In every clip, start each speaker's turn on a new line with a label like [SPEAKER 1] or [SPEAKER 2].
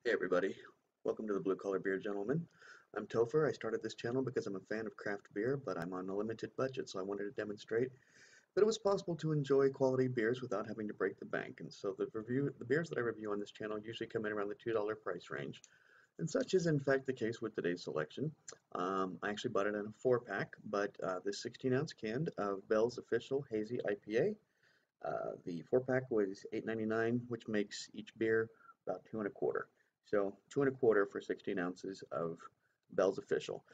[SPEAKER 1] Hey everybody, welcome to the Blue Collar Beer Gentleman. I'm Topher. I started this channel because I'm a fan of craft beer, but I'm on a limited budget, so I wanted to demonstrate that it was possible to enjoy quality beers without having to break the bank. And so the beers that I review on this channel usually come in around the $2 price range. And such is in fact the case with today's selection. I actually bought it in a 4-pack, but this 16-ounce can of Bell's Official Hazy IPA. The 4-pack was $8.99, which makes each beer about 2 1/4. So 2 1/4 for 16 ounces of Bell's Official.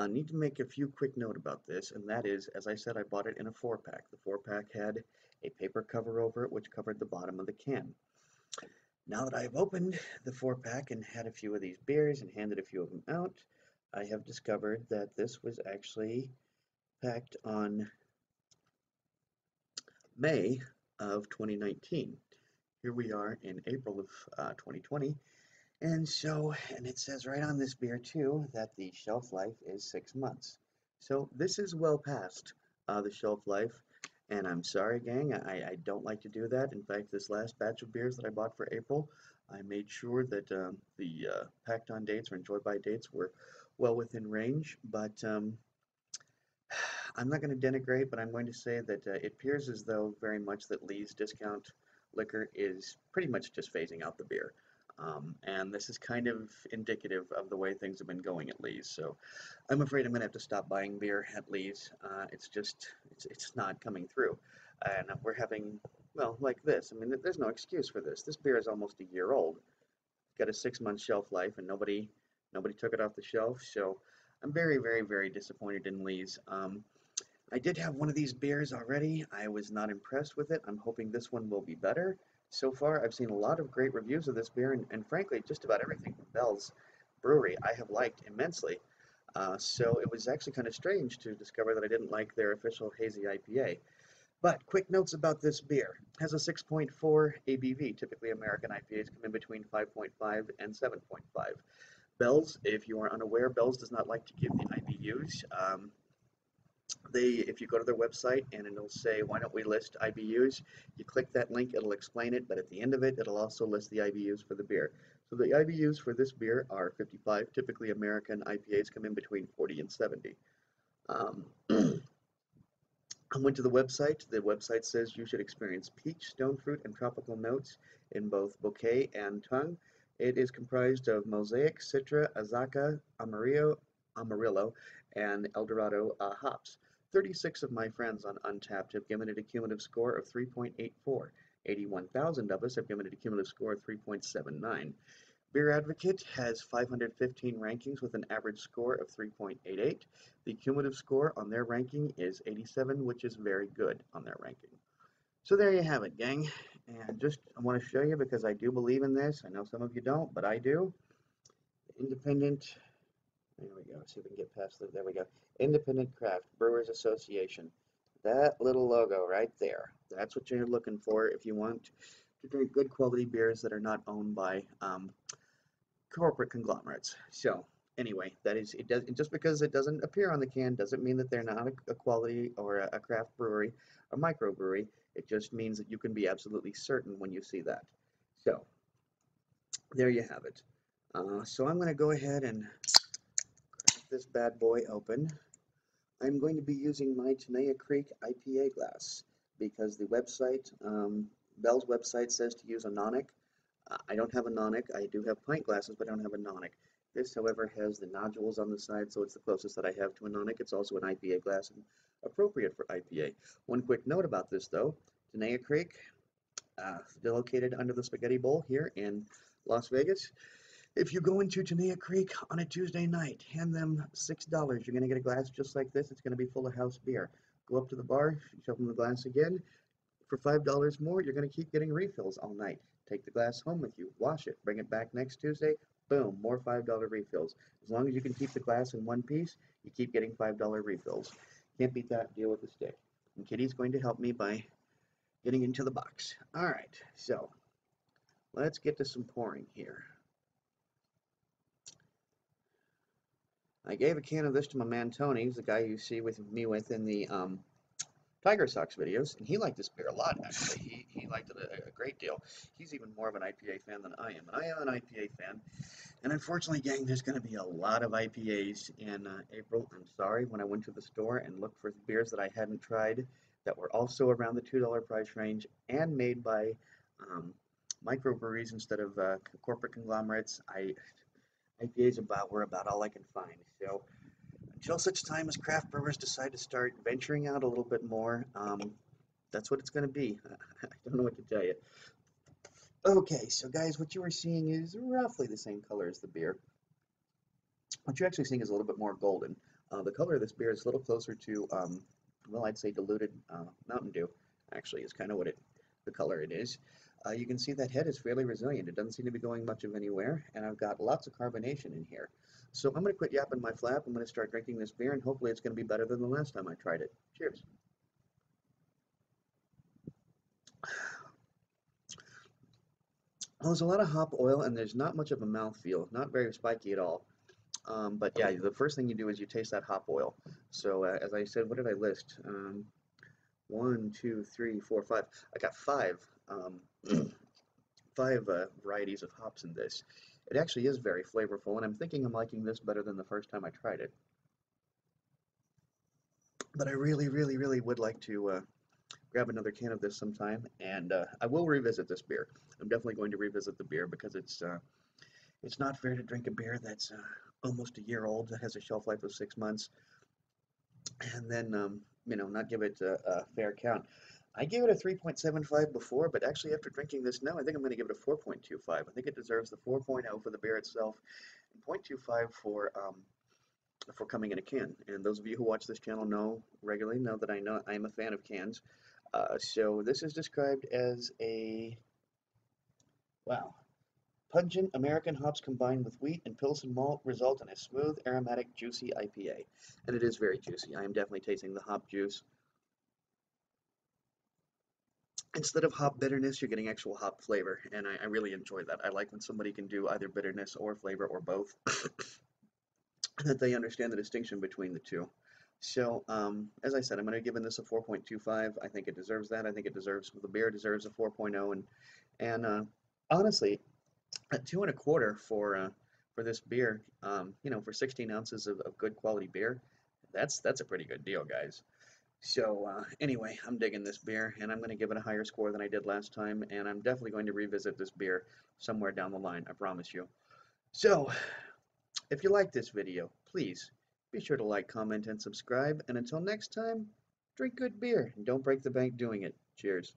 [SPEAKER 1] Need to make a few quick note about this, and that is, as I said, I bought it in a 4-pack. The 4-pack had a paper cover over it, which covered the bottom of the can. Now that I've opened the 4-pack and had a few of these beers and handed a few of them out, I have discovered that this was actually packed on May of 2019. Here we are in April of 2020, and it says right on this beer too that the shelf life is 6 months. So this is well past the shelf life, and I'm sorry, gang, I don't like to do that. In fact, this last batch of beers that I bought for April, I made sure that the packed on dates or enjoy by dates were well within range, but I'm not going to denigrate, but I'm going to say that it appears as though very much that Lee's discount liquor is pretty much just phasing out the beer. And this is kind of indicative of the way things have been going at Lee's. So I'm afraid I'm going to have to stop buying beer at Lee's. It's not coming through. And we're having, well, like this. I mean, there's no excuse for this. This beer is almost a year old. It's got a 6 month shelf life, and nobody took it off the shelf. So I'm very, very, very disappointed in Lee's. I did have one of these beers already. I was not impressed with it. I'm hoping this one will be better. So far, I've seen a lot of great reviews of this beer, and frankly, just about everything from Bell's Brewery I have liked immensely. So it was actually kind of strange to discover that I didn't like their official hazy IPA. But quick notes about this beer. It has a 6.4 ABV. Typically, American IPAs come in between 5.5 and 7.5. Bell's, if you are unaware, Bell's does not like to give the IBUs. If you go to their website and it'll say, why don't we list IBUs? You click that link, it'll explain it, but at the end of it, it'll also list the IBUs for the beer. So the IBUs for this beer are 55. Typically, American IPAs come in between 40 and 70. I went to the website. The website says you should experience peach, stone fruit, and tropical notes in both bouquet and tongue. It is comprised of Mosaic, Citra, Azacca, Amarillo, and Eldorado hops. 36 of my friends on Untappd have given it a cumulative score of 3.84. 81,000 of us have given it a cumulative score of 3.79. Beer Advocate has 515 rankings with an average score of 3.88. The cumulative score on their ranking is 87, which is very good on their ranking. So there you have it, gang. And just I want to show you because I do believe in this. I know some of you don't, but I do. Independent, there we go. See if we can get past there we go. Independent Craft Brewers Association. That little logo right there. That's what you're looking for if you want to drink good quality beers that are not owned by corporate conglomerates. So anyway, that is it. Does just because it doesn't appear on the can doesn't mean that they're not a quality or a craft brewery, a microbrewery. It just means that you can be absolutely certain when you see that. So there you have it. So I'm going to go ahead and crack this bad boy open. I'm going to be using my Tenaya Creek IPA glass because the website, Bell's website says to use a Nonic. I don't have a Nonic. I do have pint glasses, but I don't have a Nonic. This, however, has the nodules on the side, so it's the closest that I have to a Nonic. It's also an IPA glass and appropriate for IPA. One quick note about this, though. Tenaya Creek, located under the Spaghetti Bowl here in Las Vegas. If you go into Tenaya Creek on a Tuesday night, hand them $6. You're going to get a glass just like this. It's going to be full of house beer. Go up to the bar, shove them the glass again. For $5 more, you're going to keep getting refills all night. Take the glass home with you, wash it, bring it back next Tuesday, boom, more $5 refills. As long as you can keep the glass in one piece, you keep getting $5 refills. Can't beat that deal with a stick. And Kitty's going to help me by getting into the box. All right, so let's get to some pouring here. I gave a can of this to my man Tony, who's the guy you see with me with in the Tiger Sox videos, and he liked this beer a lot, actually. He liked it a great deal. He's even more of an IPA fan than I am, and I am an IPA fan. And unfortunately, gang, there's going to be a lot of IPAs in April. I'm sorry, when I went to the store and looked for beers that I hadn't tried that were also around the $2 price range and made by microbreweries instead of corporate conglomerates, IPAs were about all I can find. So until such time as craft brewers decide to start venturing out a little bit more, that's what it's going to be. I don't know what to tell you. Okay, so guys, what you are seeing is roughly the same color as the beer. What you're actually seeing is a little bit more golden. The color of this beer is a little closer to, well, I'd say diluted Mountain Dew, actually, is kind of the color it is. You can see that head is fairly resilient. It doesn't seem to be going much of anywhere, and I've got lots of carbonation in here. So I'm going to quit yapping my flap. I'm going to start drinking this beer, and hopefully it's going to be better than the last time I tried it. Cheers. Well, there's a lot of hop oil, and there's not much of a mouthfeel. Not very spiky at all. But yeah, the first thing you do is you taste that hop oil. So as I said, what did I list? 1, 2, 3, 4, 5. I got five varieties of hops in this. It actually is very flavorful, and I'm thinking I'm liking this better than the first time I tried it. But I really, really, really would like to grab another can of this sometime, and I will revisit this beer. I'm definitely going to revisit the beer because it's not fair to drink a beer that's almost a year old that has a shelf life of 6 months, and then not give it a fair count. I gave it a 3.75 before, but actually after drinking this now, I think I'm going to give it a 4.25. I think it deserves the 4.0 for the beer itself, and 0.25 for coming in a can. And those of you who watch this channel regularly know that I'm a fan of cans. So this is described as a, wow, pungent American hops combined with wheat and Pilsen malt result in a smooth, aromatic, juicy IPA. And it is very juicy. I am definitely tasting the hop juice. Instead of hop bitterness, you're getting actual hop flavor, and I really enjoy that. I like when somebody can do either bitterness or flavor or both, that they understand the distinction between the two. So, as I said, I'm going to give this a 4.25. I think it deserves that. I think the beer deserves a 4.0, and honestly, at 2.25 for this beer, for 16 ounces of good quality beer, that's a pretty good deal, guys. So anyway, I'm digging this beer, and I'm going to give it a higher score than I did last time, and I'm definitely going to revisit this beer somewhere down the line, I promise you. So, if you like this video, please be sure to like, comment, and subscribe, and until next time, drink good beer, and don't break the bank doing it. Cheers.